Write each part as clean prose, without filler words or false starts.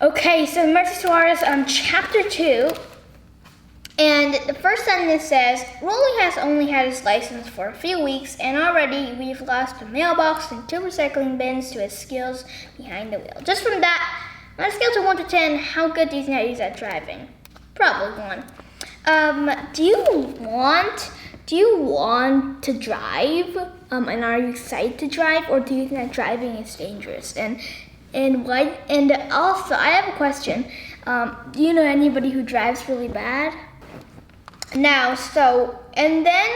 Okay, so Merci Suarez on chapter 2, and the first sentence says, Rolly has only had his license for a few weeks, and already we've lost a mailbox and 2 recycling bins to his skills behind the wheel. Just from that, on a scale of 1 to 10, how good do you think he's at driving? Probably 1. Do you want to drive? And are you excited to drive, or do you think that driving is dangerous? And why? And also, I have a question. Do you know anybody who drives really bad? Now, and then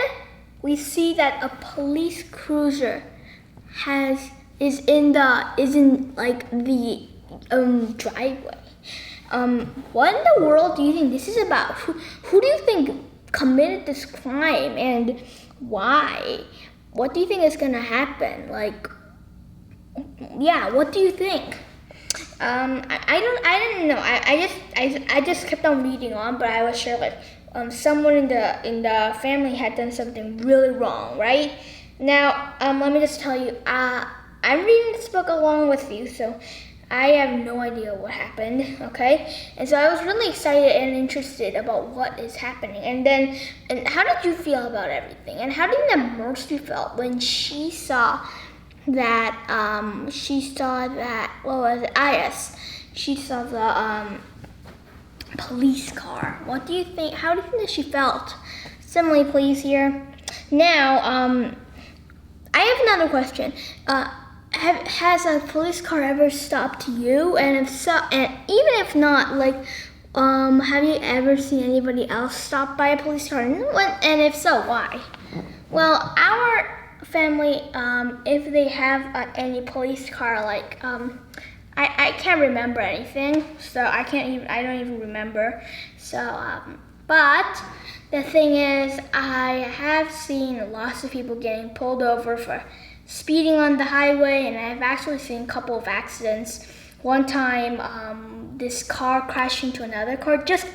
we see that a police cruiser is in the driveway. What in the world do you think this is about? Who do you think committed this crime, and why? What do you think is gonna happen? What do you think? I didn't know. I just kept on reading on, but I was sure someone in the family had done something really wrong, right? Now, let me just tell you, I'm reading this book along with you, so I have no idea what happened, okay? And so I was really excited and interested about what is happening. And how did you feel about everything? And how do you think that Mercy felt when she saw that, what was it? She saw the police car. What do you think? How do you think that she felt? Simile, please, here. Now, I have another question. Has a police car ever stopped you? And if so, and even if not, have you ever seen anybody else stopped by a police car? And if so, why? Well, our family, if they have any police car, I can't remember anything, so I don't even remember. So, but the thing is, I have seen lots of people getting pulled over for speeding on the highway, and I've actually seen a couple of accidents. One time, this car crashed into another car, just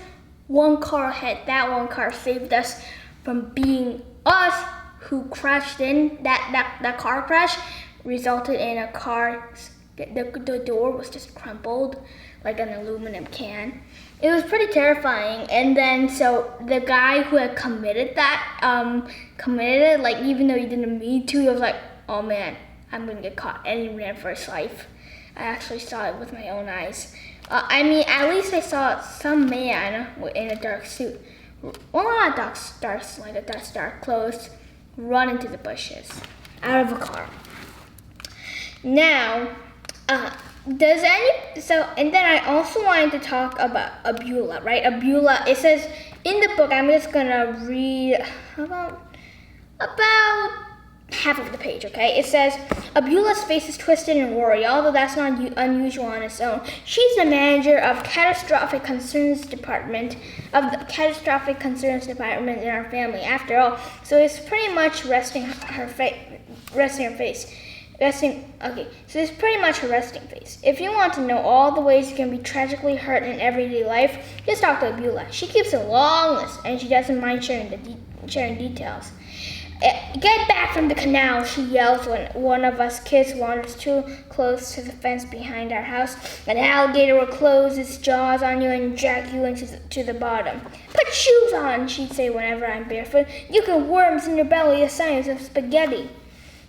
one car ahead. That one car saved us from being us who crashed in. That car crash resulted in a car, the door was just crumpled like an aluminum can. It was pretty terrifying. And then, so the guy who had committed it, even though he didn't mean to, he was like, oh man, I'm gonna get caught, and he ran for his life. I actually saw it with my own eyes. At least I saw some man in a dark suit, well, not dark, like a dark clothes, run into the bushes, out of a car. Now, and then I also wanted to talk about Abula, right? Abula, it says in the book, I'm just gonna read about half of the page, okay? It says, Abula's face is twisted and worried, although that's not unusual on its own. She's the manager of Catastrophic Concerns Department, in our family, after all. So it's pretty much resting her face. So it's pretty much her resting face. If you want to know all the ways you can be tragically hurt in everyday life, just talk to Abula. She keeps a long list, and she doesn't mind sharing details. Get back from the canal, she yells when one of us kids wanders too close to the fence behind our house. An alligator will close its jaws on you and drag you to the bottom. Put shoes on, she'd say whenever I'm barefoot. You get worms in your belly the size of spaghetti.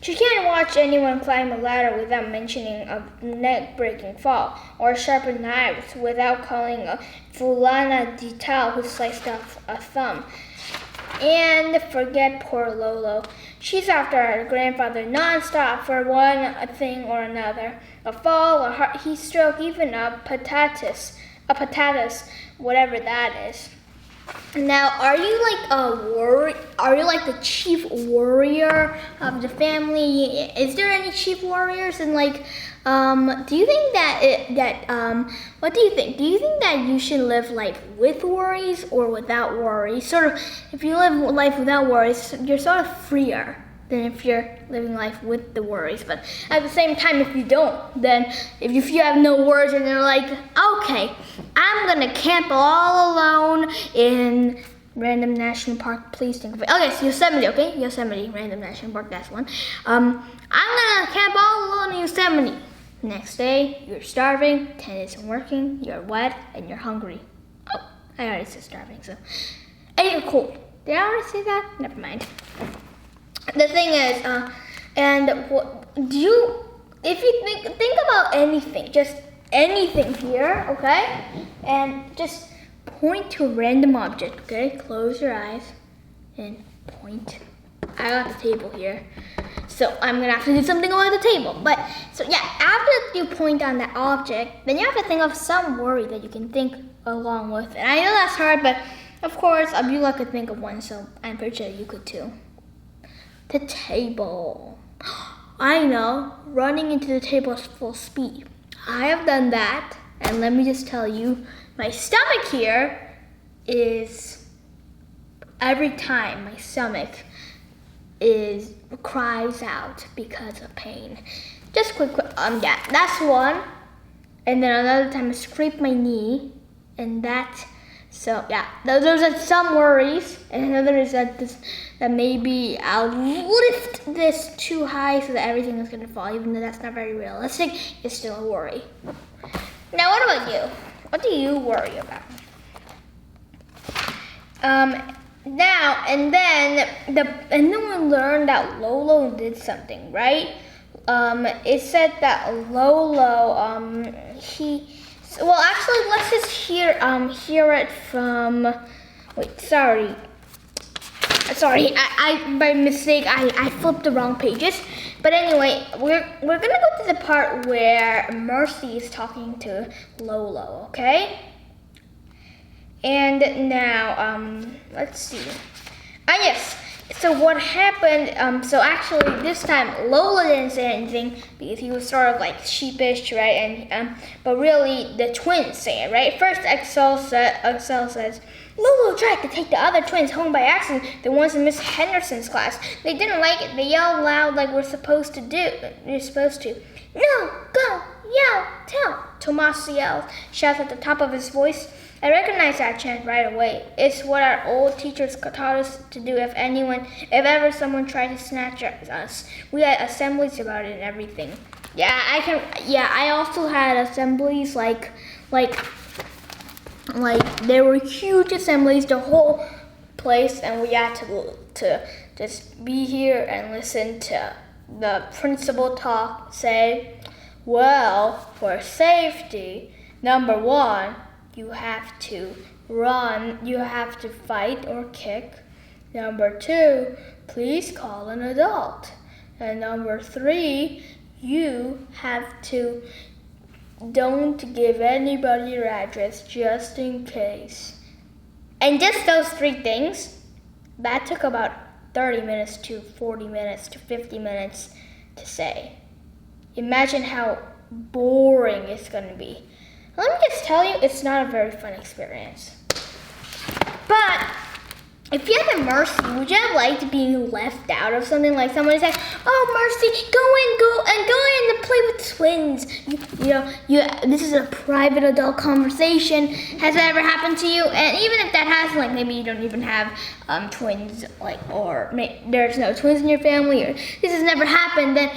She can't watch anyone climb a ladder without mentioning a neck-breaking fall, or sharpened knives without calling a fulana de tal who sliced off a thumb. And forget poor Lolo. She's after her grandfather non-stop for one thing or another. A fall, a heart heat stroke, even a patatas, whatever that is. Now, are you like Are you like the chief warrior of the family? Is there any chief warriors? And like, do you think what do you think? Do you think that you should live life with worries or without worries? Sort of, if you live life without worries, you're sort of freer than if you're living life with the worries. But at the same time, if you don't, then if you have no worries and you're like, okay, I'm gonna camp all alone in random national park, please think of it. Okay, so Yosemite, okay? Yosemite, random national park, that's one. I'm gonna camp all alone in Yosemite. Next day, you're starving, tent isn't working, you're wet, and you're hungry. Oh, I already said starving, so. And you're cold. Did I already say that? Never mind. The thing is, if you think about anything, just anything here, okay? And just point to a random object, okay? Close your eyes and point. I got the table here, so I'm gonna have to do something on the table. But, so yeah, after you point on that object, then you have to think of some worry that you can think along with. And I know that's hard, but of course, Abdullah could think of one, so I'm pretty sure you could too. The table. I know, running into the table at full speed. I have done that, and let me just tell you, my stomach here is, every time my stomach cries out because of pain. Just quick, yeah, that's one. And then another time I scraped my knee, and so yeah, those are some worries. And another is that maybe I'll lift this too high so that everything is gonna fall, even though that's not very realistic. It's still a worry. Now, what about you? What do you worry about? Now and then we learned that Lolo did something, right? It said that Lolo, well, actually, let's just hear it from. Wait, sorry. I by mistake I flipped the wrong pages. But anyway, we're gonna go to the part where Merci is talking to Lolo, okay? And now let's see. Yes. So what happened? So actually, this time Lola didn't say anything because he was sort of like sheepish, right? And but really, the twins say it, right? First, Excel says, Lolo tried to take the other twins home by accident. The ones in Miss Henderson's class. They didn't like it. They yelled loud like we're supposed to do. You're supposed to. No, go, yell, tell. Tomas shouts at the top of his voice. I recognize that chant right away. It's what our old teachers taught us to do if ever someone tried to snatch us. We had assemblies about it and everything. I also had assemblies like there were huge assemblies, the whole place, and we had to just be here and listen to the principal say, well, for safety, number one, you have to run, you have to fight or kick. Number two, please call an adult. And number three, you have to don't give anybody your address just in case. And just those three things, that took about 30 minutes to 40 minutes to 50 minutes to say. Imagine how boring it's going to be. Let me just tell you, it's not a very fun experience. But if you had a Merci, would you have liked being left out of something? Like somebody said, "Oh, Merci, go in and play with twins." This is a private adult conversation. Has that ever happened to you? And even if that has, like maybe you don't even have twins, or there's no twins in your family, or this has never happened, then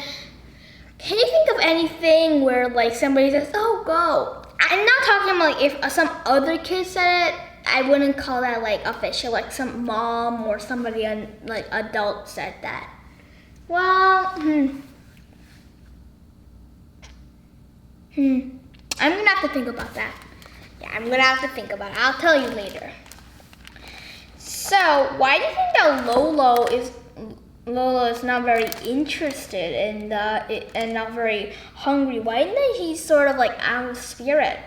can you think of anything where like somebody says, "Oh, go"? I'm not talking about like if some other kid said it. I wouldn't call that like official, like some mom or somebody like adult said that. Well, I'm gonna have to think about that. Yeah, I'm gonna have to think about it. I'll tell you later. So, why do you think that Lolo is not very interested and not very hungry? Why isn't he sort of like out of spirit?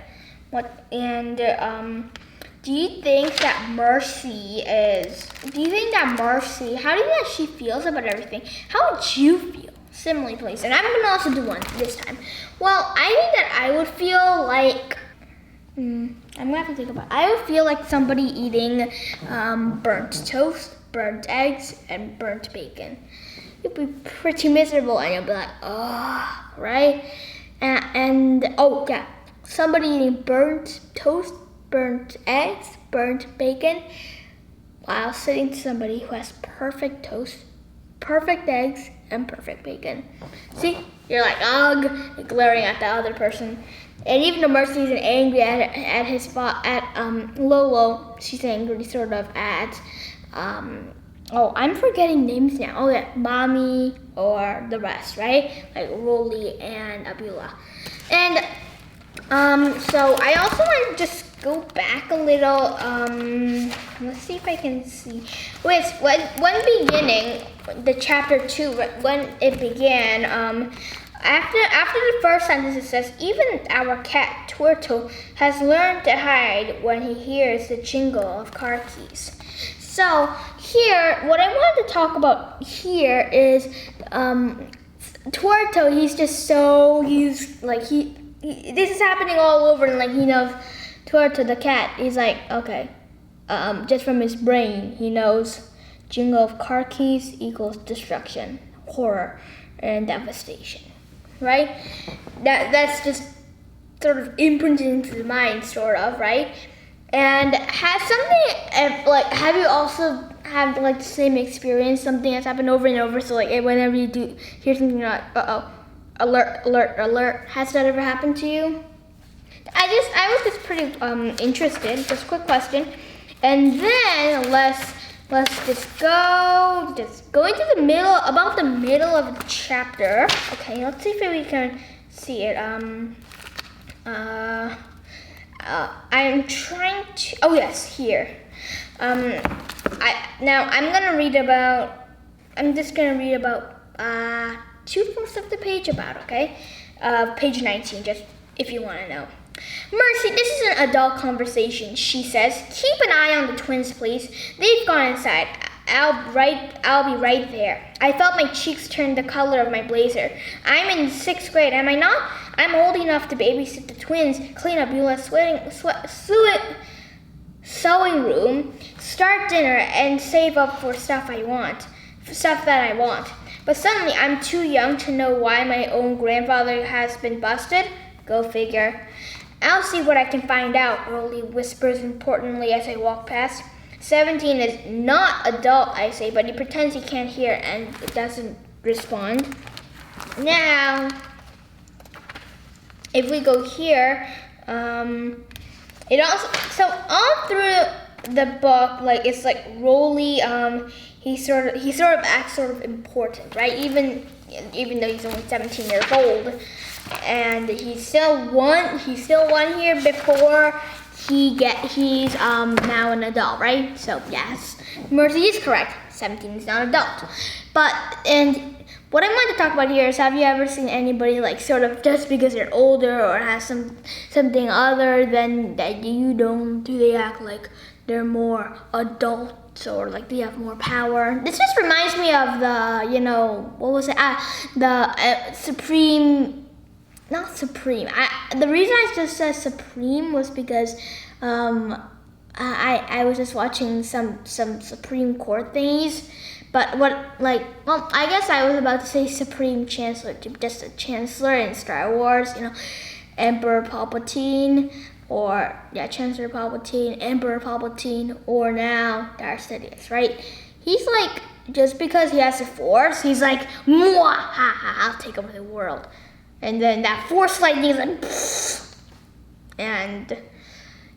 do you think that Mercy, how do you think that she feels about everything? How would you feel? Similarly, please. And I'm gonna also do one this time. Well, I think that I would feel like, I'm gonna have to think about it. I would feel like somebody eating burnt toast, burnt eggs, and burnt bacon. You'd be pretty miserable and you'll be like, oh, right? And oh yeah, somebody eating burnt toast, burnt eggs, burnt bacon, while sitting to somebody who has perfect toast, perfect eggs, and perfect bacon. See, you're like, ugh, you're glaring at the other person. And even though Mercy's angry at his Lolo, she's angry sort of at, oh, I'm forgetting names now. Oh yeah, Mommy or the rest, right? Like Rolly and Abula. And so I also want to just go back a little. Let's see if I can see. Wait, when beginning the chapter 2, when it began, after the first sentence it says, even our cat Turtle has learned to hide when he hears the jingle of car keys. So here, what I wanted to talk about here is Turtle. This is happening all over, and like he knows Turtle the cat. He's like, okay, just from his brain, he knows jingle of car keys equals destruction, horror, and devastation, right? That's just sort of imprinted into the mind, sort of, right? And have you also had like the same experience, something that's happened over and over, so like whenever you do hear something, you're like, alert, has that ever happened to you? I was just pretty interested, just a quick question. And then let's just go into the middle, about the middle of the chapter. Okay, let's see if we can see it. I'm trying to, oh yes, here. I'm just gonna read about 2/4 of the page about, okay? Page 19, just if you wanna know. Mercy, this is an adult conversation, she says. Keep an eye on the twins, please. They've gone inside. I'll be right there. I felt my cheeks turn the color of my blazer. I'm in 6th grade, am I not? I'm old enough to babysit the twins, clean up Beulah's sewing room, start dinner, and save up for stuff that I want. But suddenly, I'm too young to know why my own grandfather has been busted. Go figure. I'll see what I can find out, Rolly whispers importantly as I walk past. 17 is not adult, I say, but he pretends he can't hear and doesn't respond. Now, if we go here, it also, so all through the book, like it's like Rolly, he sort of acts sort of important, right? Even though he's only 17 years old, and he's still one here before he's now an adult, right? So yes, Mercy is correct. 17 is not an adult. And what I want to talk about here is, have you ever seen anybody like sort of just because they're older or has something other than that you don't, do they act like they're more adults or like they have more power? This just reminds me of the, what was it? Not Supreme. The reason I just said Supreme was because I was just watching some Supreme Court thingies. But I guess I was about to say Supreme Chancellor, just a Chancellor in Star Wars, Emperor Palpatine, or Chancellor Palpatine, Emperor Palpatine, or now Darth Sidious, right? He's like, just because he has the Force, he's like, mwah, ha ha, I'll take over the world. And then that Force lightning is like, pfft. And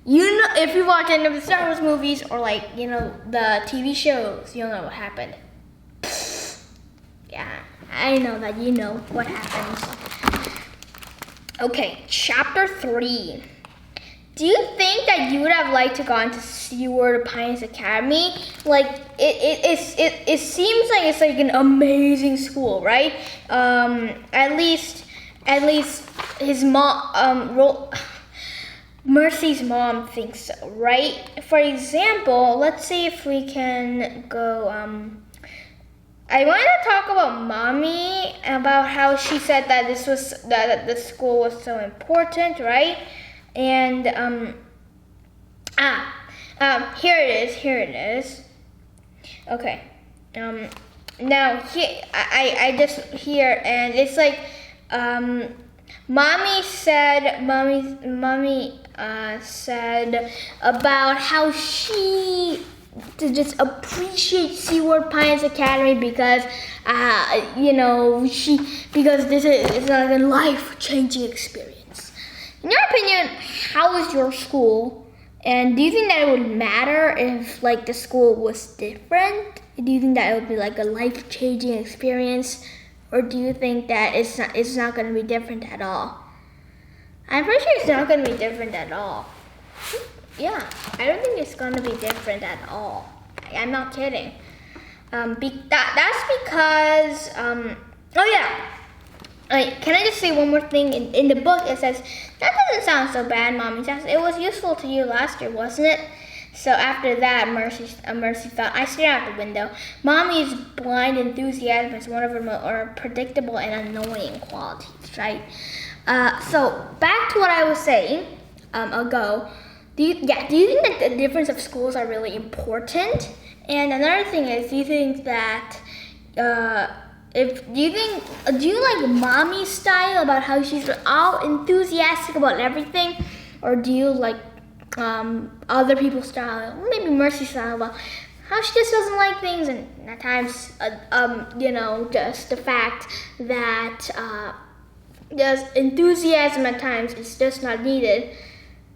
if you watch any of the Star Wars movies or the TV shows, you'll know what happened. Pfft. Yeah, I know that you know what happens. Okay, chapter 3. Do you think that you would have liked to go into Seward Pines Academy? Like, it seems like it's like an amazing school, right? At least his mom, Mercy's mom thinks so, right? For example, let's see if we can go, I want to talk about mommy, about how she said that that the school was so important, right? And, here it is. Okay, now here, I just here, and it's like, mommy said about how she to just appreciate Seaward Pines Academy because because this is like a life-changing experience. In your opinion, how is your school? And do you think that it would matter if like the school was different? Do you think that it would be like a life-changing experience? Or do you think that it's not going to be different at all? I'm pretty sure it's not going to be different at all. Yeah, I don't think it's going to be different at all. I'm not kidding. That's because, oh yeah. Can I just say one more thing? In the book, it says, that doesn't sound so bad, Mommy. It was useful to you last year, wasn't it? So after that, Mercy thought, I stared out the window. Mommy's blind enthusiasm is one of her more predictable and annoying qualities, right? So back to what I was saying ago. Do you think that the difference of schools are really important? And another thing is, do you think that do you like Mommy's style about how she's all enthusiastic about everything, or do you like other people's style, maybe Mercy's style, about how she just doesn't like things, and at times, just the fact that there's enthusiasm at times is just not needed,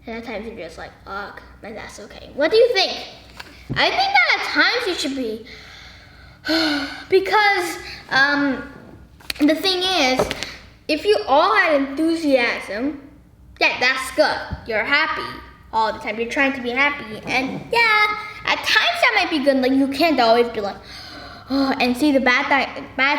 and at times you're just like, ugh, and that's okay. What do you think? I think that at times you should be, because the thing is, if you all had enthusiasm, yeah, that's good. You're happy all the time. You're trying to be happy, and yeah, at times that might be good. Like you can't always be like, oh, and see the bad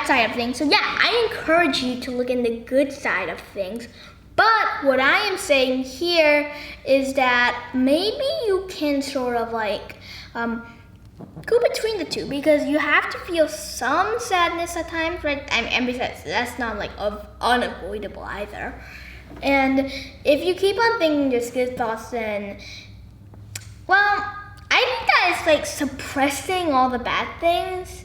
side of things. So yeah, I encourage you to look in the good side of things. But what I am saying here is that maybe you can sort of like go between the two, because you have to feel some sadness at times, right? And besides, that's not like unavoidable either. And if you keep on thinking just good thoughts, then, well, I think that it's like suppressing all the bad things.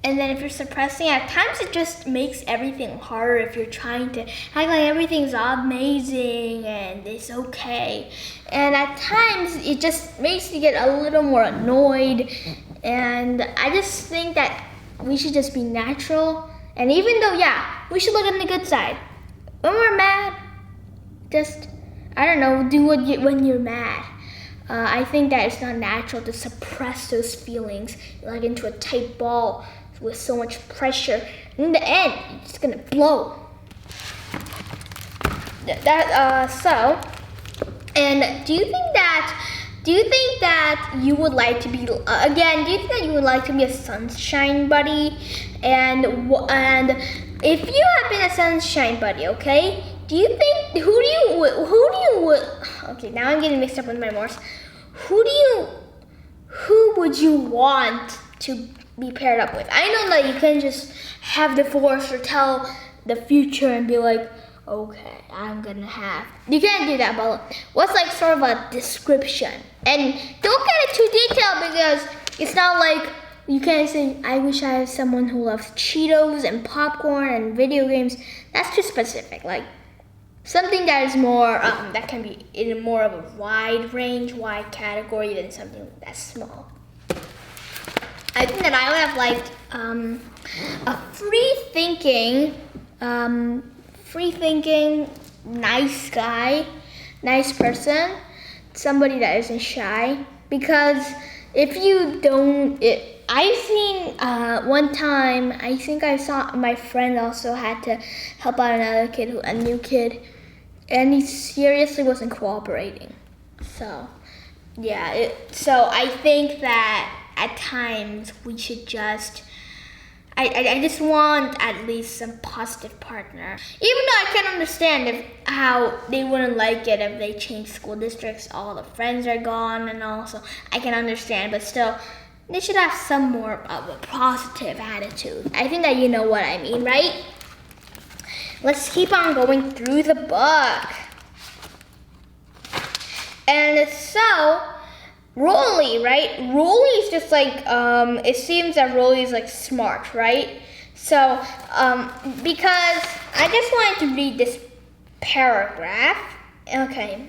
And then if you're suppressing, at times it just makes everything harder if you're trying to act like everything's amazing and it's okay. And at times it just makes you get a little more annoyed. And I just think that we should just be natural. And even though, yeah, we should look on the good side. When we're mad, just, I don't know, do when you're mad. I think that it's not natural to suppress those feelings like into a tight ball with so much pressure. In the end, it's just gonna blow. And do you think that you would like to be again? Do you think that you would like to be a sunshine buddy? And if you have been a sunshine buddy, okay? Do you think okay, now I'm getting mixed up with my Morse. Who would you want to be paired up with? I know that you can just have the force or tell the future and be like, okay, I'm gonna have. You can't do that, but what's like sort of a description? And don't get it too detailed, because it's not like you can't say, I wish I had someone who loves Cheetos and popcorn and video games. That's too specific. Like something that is more, that can be in more of a wide category than something that's small. I think that I would have liked a free thinking, nice guy, nice person, somebody that isn't shy. Because if you don't, I've seen one time, I think I saw my friend also had to help out a new kid, and he seriously wasn't cooperating. So, yeah, so I think that at times we should just, I just want at least some positive partner. Even though I can understand how they wouldn't like it if they change school districts, all the friends are gone and all, so I can understand, but still, they should have some more of a positive attitude. I think that you know what I mean, right? Let's keep on going through the book. And so, Rolly, right? Rolly is just like, it seems that Rolly is like smart, right? So, because I just wanted to read this paragraph. Okay.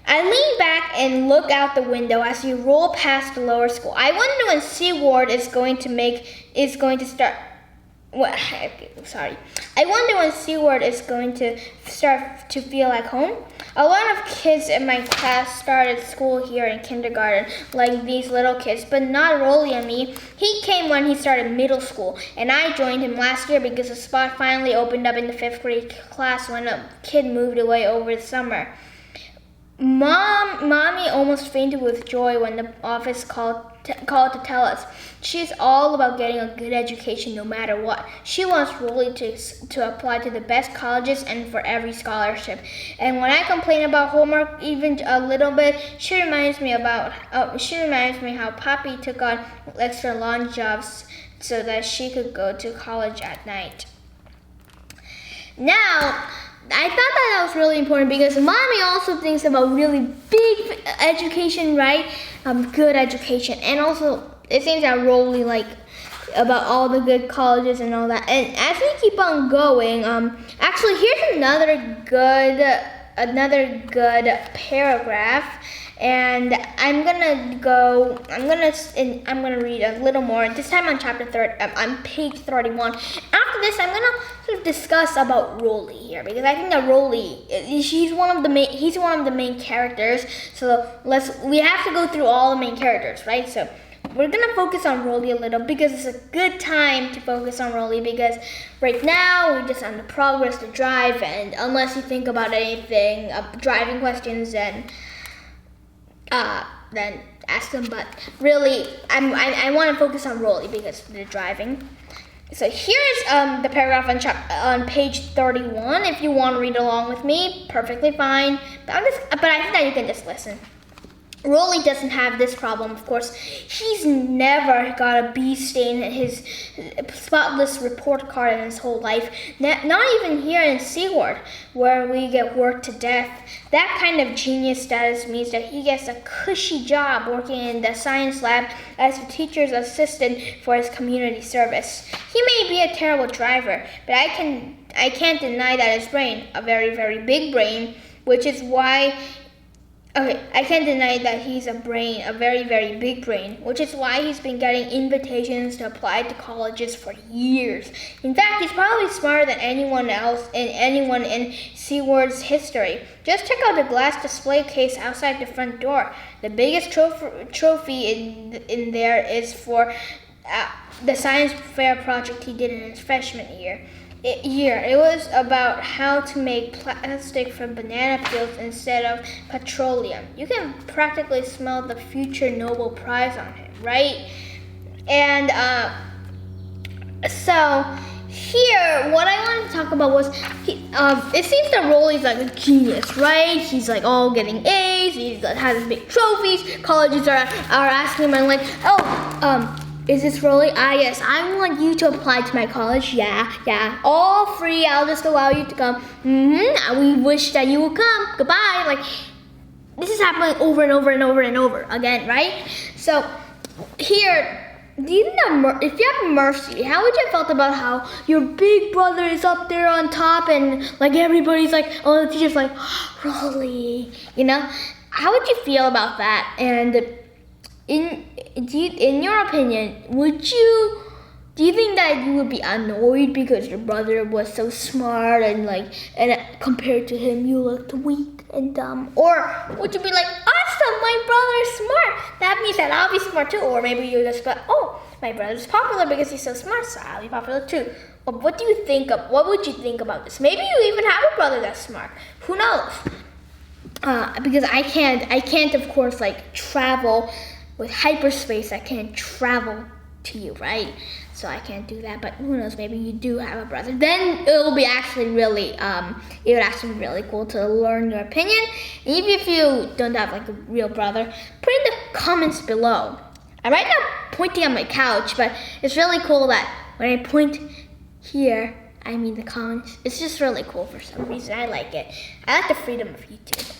I lean back and look out the window as we roll past the lower school. I wonder when Seaward is going to start. What? Sorry. I wonder when Seaward is going to start to feel like home. A lot of kids in my class started school here in kindergarten, like these little kids, but not Rolly and me. He came when he started middle school, and I joined him last year because a spot finally opened up in the 5th grade class when a kid moved away over the summer. Mommy almost fainted with joy when the office called to tell us. She's all about getting a good education no matter what. She wants Rolly to apply to the best colleges and for every scholarship. And when I complain about homework even a little bit, she reminds me how Poppy took on extra lawn jobs so that she could go to college at night. Now, I thought that was really important because Mommy also thinks about really big education, right? Good education. And also, it seems that Rolly, about all the good colleges and all that. And as we keep on going, actually, here's another good paragraph. And I'm gonna read a little more. This time on on page 31. After this, I'm gonna sort of discuss about Rolly here because I think that Rolly, he's one of the main characters. So we have to go through all the main characters, right? So we're gonna focus on Rolly a little because it's a good time to focus on Rolly because right now we're just on the progress to drive, and unless you think about anything, driving questions, then ask them. But really, I want to focus on Rolly because they're driving. So here's the paragraph on page 31. If you want to read along with me, perfectly fine. But I think that you can just listen. Rolly doesn't have this problem, of course. He's never got a bee stain in his spotless report card in his whole life. Not even here in Seaward, where we get worked to death. That kind of genius status means that he gets a cushy job working in the science lab as a teacher's assistant for his community service. He may be a terrible driver, but I can't deny that his brain, a very, very big brain, which is why... Okay, I can't deny that he's a very, very big brain, which is why he's been getting invitations to apply to colleges for years. In fact, he's probably smarter than anyone in Seaward's history. Just check out the glass display case outside the front door. The biggest trophy in there is for the science fair project he did in his freshman year. It was about how to make plastic from banana peels instead of petroleum. You can practically smell the future Nobel Prize on him, right? And so here, what I wanted to talk about was, it seems that Rolly's like a genius, right? He's like all getting A's, he has big trophies, colleges are asking him, like, is this Rolly? Yes, I want you to apply to my college. Yeah. All free. I'll just allow you to come. We wish that you would come. Goodbye. Like, this is happening over and over and over and over again, right? So, here, do you think that if you have Mercy, how would you have felt about how your big brother is up there on top and, like, everybody's like, oh, the teacher's like, Rolly, you know? How would you feel about that? And in your opinion, do you think that you would be annoyed because your brother was so smart and compared to him you looked weak and dumb? Or would you be like, awesome, my brother's smart, that means that I'll be smart too? Or maybe you just go, oh, my brother's popular because he's so smart, so I'll be popular too. Well, what would you think about this? Maybe you even have a brother that's smart. Who knows? Because I can't of course travel with hyperspace. I can't travel to you, right? So I can't do that, but who knows, maybe you do have a brother. Then it would actually be really cool to learn your opinion. And even if you don't have like a real brother, put in the comments below. I'm right now pointing on my couch, but it's really cool that when I point here, I mean the comments. It's just really cool for some reason. I like it. I like the freedom of YouTube.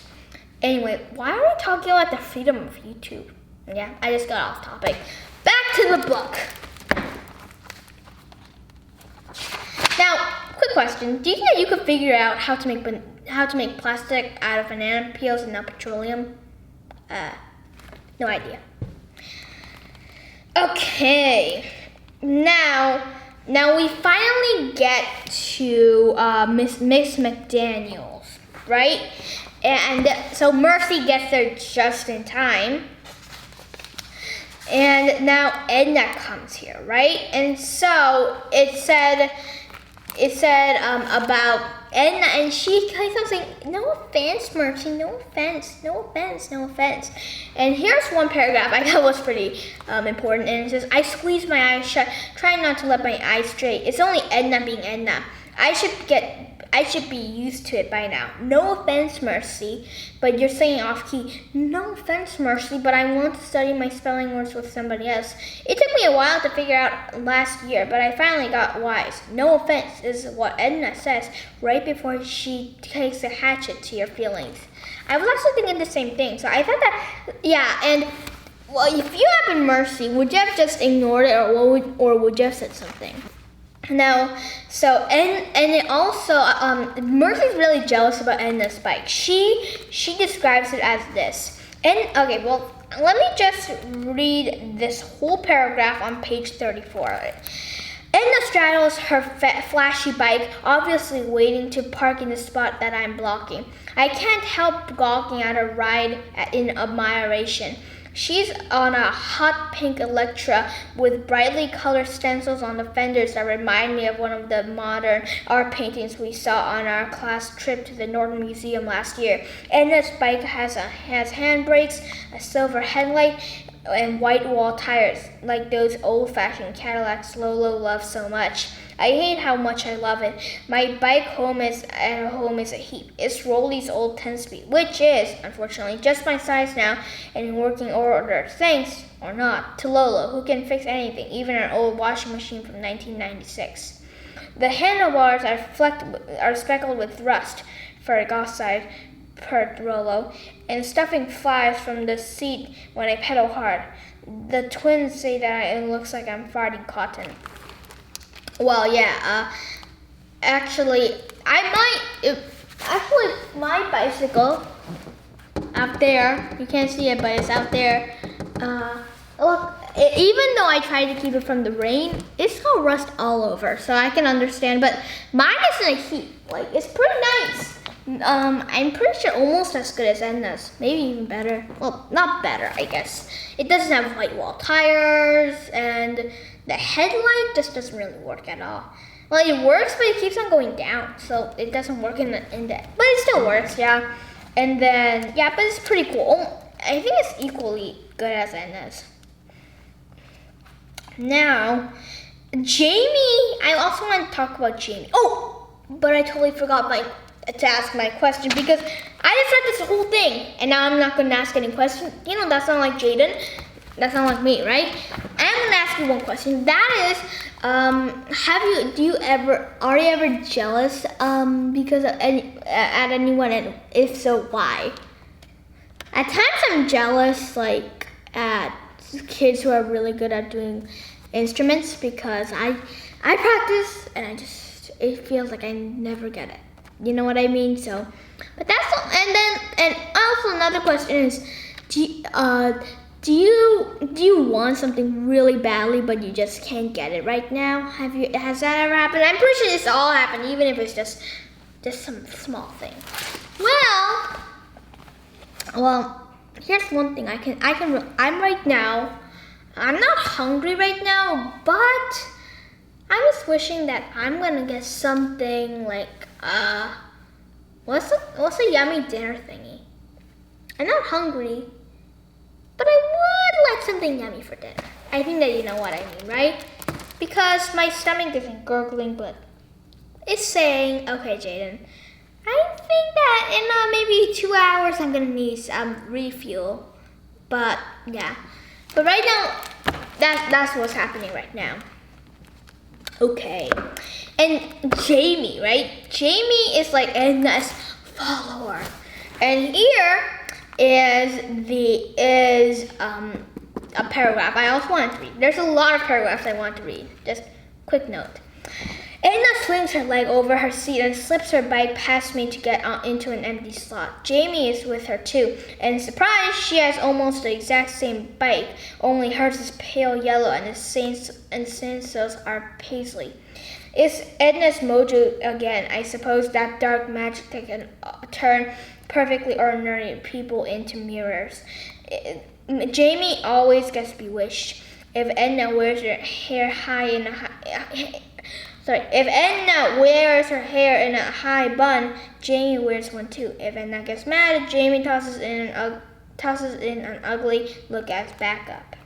Anyway, why are we talking about the freedom of YouTube? Yeah, I just got off topic. Back to the book. Now, quick question. Do you think that you could figure out how to make plastic out of banana peels and not petroleum? No idea. Okay. Now we finally get to Miss McDaniel's, right? And so Mercy gets there just in time. And now Edna comes here, right? And so it said about Edna, and she kept on saying, "No offense, Mercy, no offense, no offense, no offense." And here's one paragraph I thought was pretty important, and it says, "I squeeze my eyes shut, trying not to let my eyes stray. It's only Edna being Edna. I should be used to it by now. No offense, Mercy, but you're saying off key. No offense, Mercy, but I want to study my spelling words with somebody else. It took me a while to figure out last year, but I finally got wise. No offense is what Edna says right before she takes a hatchet to your feelings." I was also thinking the same thing, so I thought that, yeah, and well, if you had been Mercy, would you have just ignored it, or would you have said something? Now, so and it also Mercy's really jealous about Edna's bike. She describes it as this. And okay, well, let me just read this whole paragraph on page 34 of it. Edna straddles her flashy bike, obviously waiting to park in the spot that I'm blocking. I can't help gawking at her ride in admiration. She's on a hot pink Electra with brightly colored stencils on the fenders that remind me of one of the modern art paintings we saw on our class trip to the Norton Museum last year. Edna's bike has handbrakes, a silver headlight, and white wall tires, like those old-fashioned Cadillacs Lolo loves so much. I hate how much I love it. My bike at home is a heap. It's Rolly's old 10-speed, which is, unfortunately, just my size now and in working order, thanks, or not, to Lolo, who can fix anything, even an old washing machine from 1996. The handlebars are speckled with rust, for a gosside, purred Rollo, and stuffing flies from the seat when I pedal hard. The twins say that it looks like I'm farting cotton. Well, yeah, actually, my bicycle, out there, you can't see it, but it's out there, look, even though I try to keep it from the rain, it's got rust all over, so I can understand, but mine is in a heap, like, it's pretty nice. I'm pretty sure almost as good as Edna's, maybe even better. Well, not better, I guess. It doesn't have white wall tires, and the headlight just doesn't really work at all. Well, it works, but it keeps on going down, so it doesn't work in the but it still works, yeah. And then, yeah, but it's pretty cool. I think it's equally good as Edna's. Now, Jamie, I also want to talk about Jamie. Oh, but I totally forgot to ask my question, because I just read this whole thing, and now I'm not going to ask any questions. You know, that's not like Jaden. That's not like me, right? I'm going to ask you one question. That is, are you ever jealous because of at anyone, and if so, why? At times I'm jealous, like, at kids who are really good at doing instruments, because I practice, and it feels like I never get it. You know what I mean? So, but that's all. And also another question is, do you want something really badly, but you just can't get it right now? Has that ever happened? I'm pretty sure this all happened, even if it's just some small thing. Well, here's one thing I'm right now. I'm not hungry right now, but I was wishing that I'm gonna get something like what's a yummy dinner thingy? I'm not hungry, but I would like something yummy for dinner. I think that you know what I mean, right? Because my stomach isn't gurgling, but it's saying, okay, Jaden, I think that in maybe 2 hours I'm gonna need some refuel. But yeah, but right now, that's what's happening right now. Okay, and Jamie, right? Jamie is like Edna's follower, and here is a paragraph I also wanted to read. There's a lot of paragraphs I want to read. Just quick note. Edna swings her leg over her seat and slips her bike past me to get into an empty slot. Jamie is with her too, and surprised, she has almost the exact same bike, only hers is pale yellow and Sanso's are paisley. It's Edna's mojo again. I suppose that dark magic that can turn perfectly ordinary people into mirrors. Jamie always gets bewitched. If Edna wears her hair If Edna wears her hair in a high bun, Jamie wears one too. If Edna gets mad, Jamie tosses in an ugly look as backup.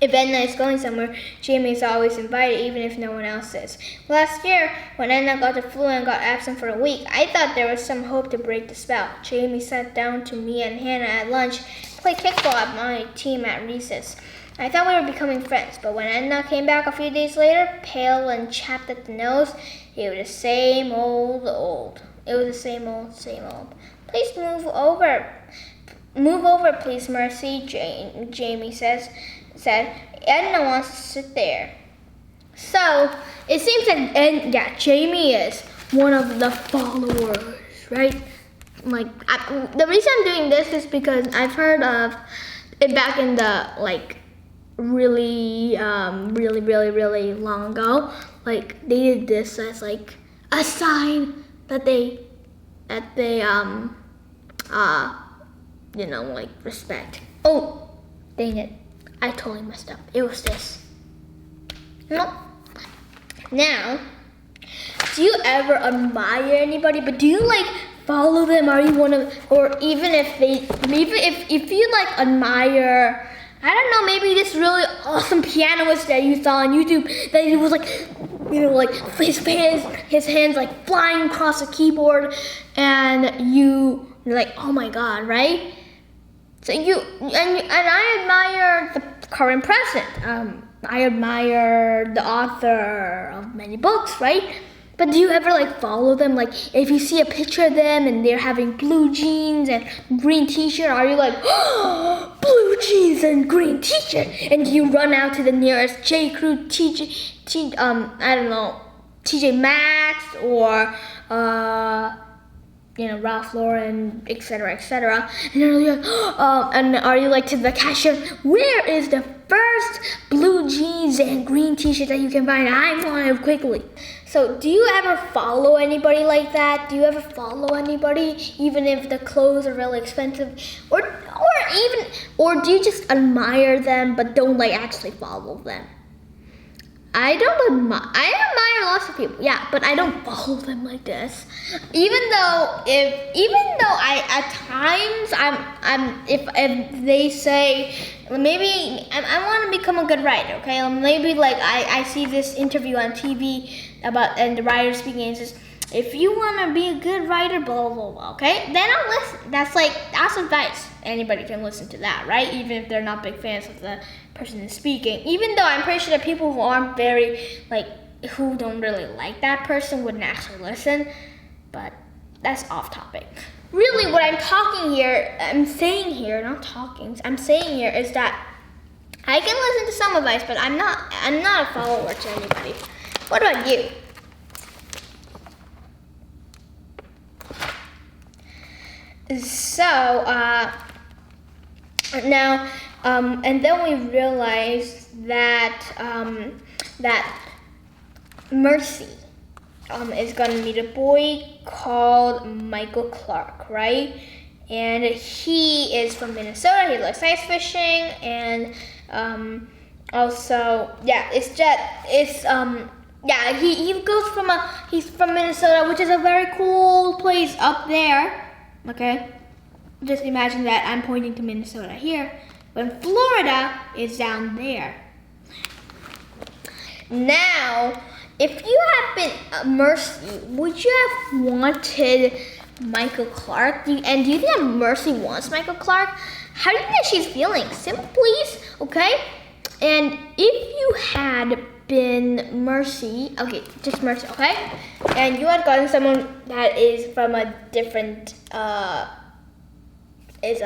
If Edna is going somewhere, Jamie is always invited, even if no one else is. Last year, when Edna got the flu and got absent for a week, I thought there was some hope to break the spell. Jamie sat down to me and Hannah at lunch, played kickball at my team at recess. I thought we were becoming friends, but when Edna came back a few days later, pale and chapped at the nose, it was the same old. It was the same old. Please move over. Move over, please, Mercy, Jamie said. Edna wants to sit there. So, it seems that Jamie is one of the followers, right? Like, the reason I'm doing this is because I've heard of it back in the, really long ago. Like, they did this as, a sign that they respect. Oh, dang it. I totally messed up. It was this. No. Now, do you ever admire anybody, but do you, follow them? Are you one of, or even if you, admire, I don't know, maybe this really awesome pianist that you saw on YouTube, that he was his hands flying across the keyboard, and you're like, oh my god, right? So and I admire the current president. I admire the author of many books, right? But do you ever follow them? If you see a picture of them and they're having blue jeans and green t-shirt, are you like, oh, blue jeans and green t-shirt? And do you run out to the nearest J. Crew, TJ Maxx, or Ralph Lauren, etc. And are you to the cashier, where is the first blue jeans and green t-shirt that you can find? I want it quickly. So do you ever follow anybody like that? Do you ever follow anybody even if the clothes are really expensive? Or do you just admire them but don't actually follow them? I admire lots of people, yeah, but I don't follow them like this. Even though I at times if they say maybe I want to become a good writer, okay? Maybe I see this interview on TV and the writer speaking and says, if you want to be a good writer, blah blah blah, okay? Then I'll listen. That's advice. Anybody can listen to that, right? Even if they're not big fans of the person who's speaking. Even though I'm pretty sure that people who aren't very who don't really like that person wouldn't actually listen. But that's off topic. Really, what I'm saying here is that I can listen to some advice, but I'm not a follower to anybody. What about you? So, now, and then we realized that that Mercy is gonna meet a boy called Michael Clark, right? And he is from Minnesota. He likes ice fishing, and also, yeah, he's from Minnesota, which is a very cool place up there. Okay, just imagine that I'm pointing to Minnesota here, when Florida is down there. Now, if you had been Mercy, would you have wanted Michael Clark? And do you think that Mercy wants Michael Clark? How do you think that she's feeling? Simple, please, okay? And if you had been Mercy, okay, just Mercy, okay? And you had gotten someone that is from a different, is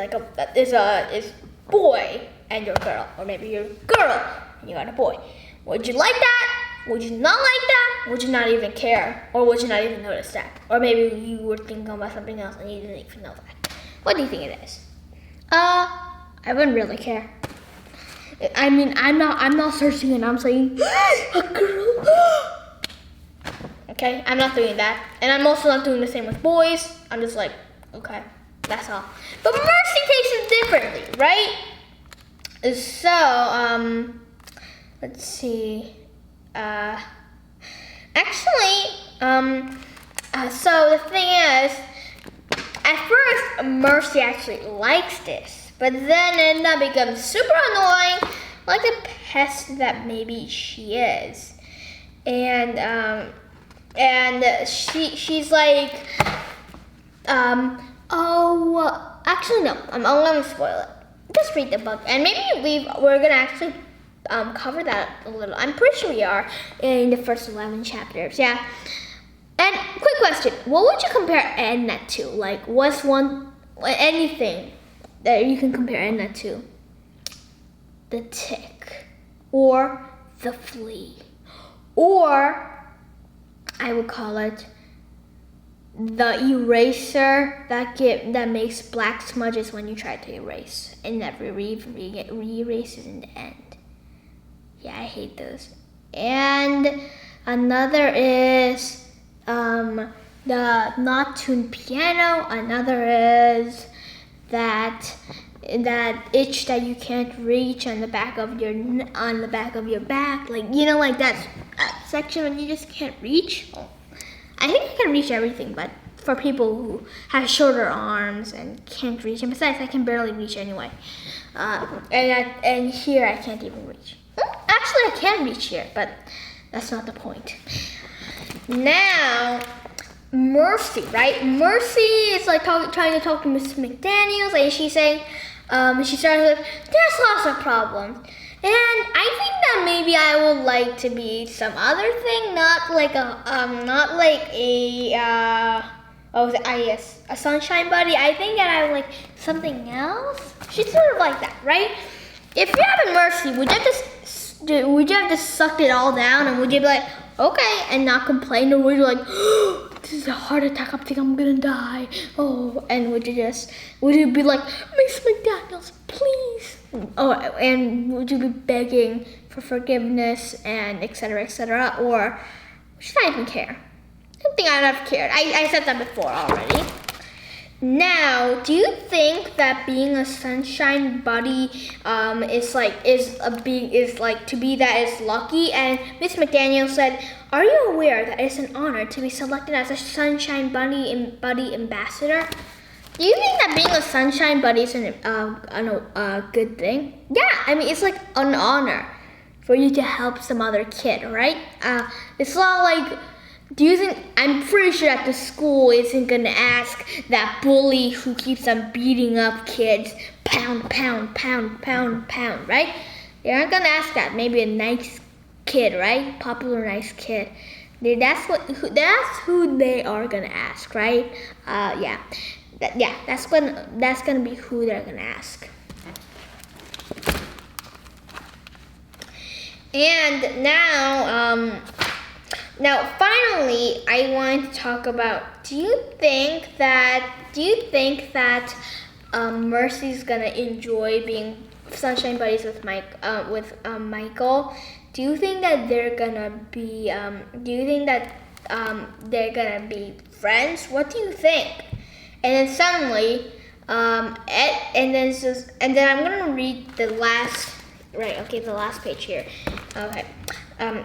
boy and you're a girl, or maybe you're a girl and you got a boy. Would you like that? Would you not like that? Would you not even care? Or would you not even notice that? Or maybe you were thinking about something else and you didn't even know that. What do you think it is? I wouldn't really care. I mean, I'm not searching and I'm saying, a girl. Okay, I'm not doing that. And I'm also not doing the same with boys. I'm just like, okay, that's all. But Mercy takes it differently, right? So, let's see. So the thing is, at first, Mercy actually likes this, but then it now becomes super annoying, like the pest that maybe she is. And she's like, actually no, I'm gonna spoil it. Just read the book, and maybe we're gonna actually cover that a little. I'm pretty sure we are in the first 11 chapters. Yeah. And quick question: what would you compare Edna to? Like, what's anything that you can compare Edna to? The tick, or the flea, or I would call it the eraser that makes black smudges when you try to erase and never re-erases in the end. Yeah, I hate those. And another is the not tuned piano. Another is that itch that you can't reach on the back of your back, like like that section when you just can't reach. I think I can reach everything, but for people who have shorter arms and can't reach, and besides, I can barely reach anyway. And here I can't even reach. Actually, I can reach here, but that's not the point. Now, Mercy, right? Mercy is like trying to talk to Mrs. McDaniels, and she's saying, she starts with, "There's lots of problems." And I think that maybe I would like to be some other thing, not like a sunshine buddy. I think that I would like something else. She's sort of like that, right? If you have a Mercy, would you have just sucked it all down, and would you be like, okay, and not complain, or would you like, oh, this is a heart attack, I think I'm gonna die. Oh, and would you be like, Miss McDaniels, please? Oh, and would you be begging for forgiveness and etc., or should I even care? I don't think I'd have cared. I said that before already. Now, do you think that being a sunshine buddy is lucky? And Miss McDaniel said, "Are you aware that it's an honor to be selected as a sunshine buddy ambassador?" Do you think that being a sunshine buddy is a good thing? Yeah, I mean, it's like an honor for you to help some other kid, right? It's not like, I'm pretty sure that the school isn't gonna ask that bully who keeps on beating up kids, pound, pound, pound, pound, pound, right? They aren't gonna ask that. Maybe a nice kid, right? Popular nice kid. That's who they are gonna ask, right? That's gonna be who they're gonna ask. And now finally, I want to talk about, do you think that Mercy's gonna enjoy being sunshine buddies with Michael? Do you think that they're gonna be they're gonna be friends? What do you think? And then suddenly, and then I'm gonna read the last, right? Okay, the last page here. Okay.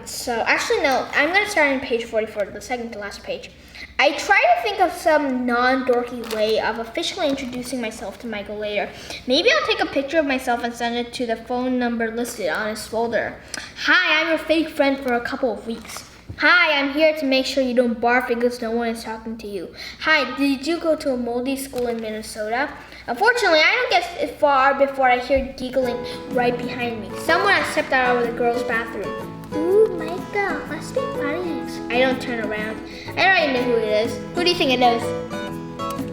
So actually no, I'm gonna start on page 44, the second to last page. I try to think of some non-dorky way of officially introducing myself to Michael later. Maybe I'll take a picture of myself and send it to the phone number listed on his folder. Hi, I'm your fake friend for a couple of weeks. Hi, I'm here to make sure you don't barf because no one is talking to you. Hi, did you go to a moldy school in Minnesota? Unfortunately, I don't get far before I hear giggling right behind me. Someone has stepped out of the girls' bathroom. Ooh, Michael, let's be buddies. I don't turn around. I already know who it is. Who do you think it is?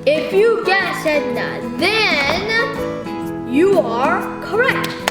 If you guessed Edna, then you are correct.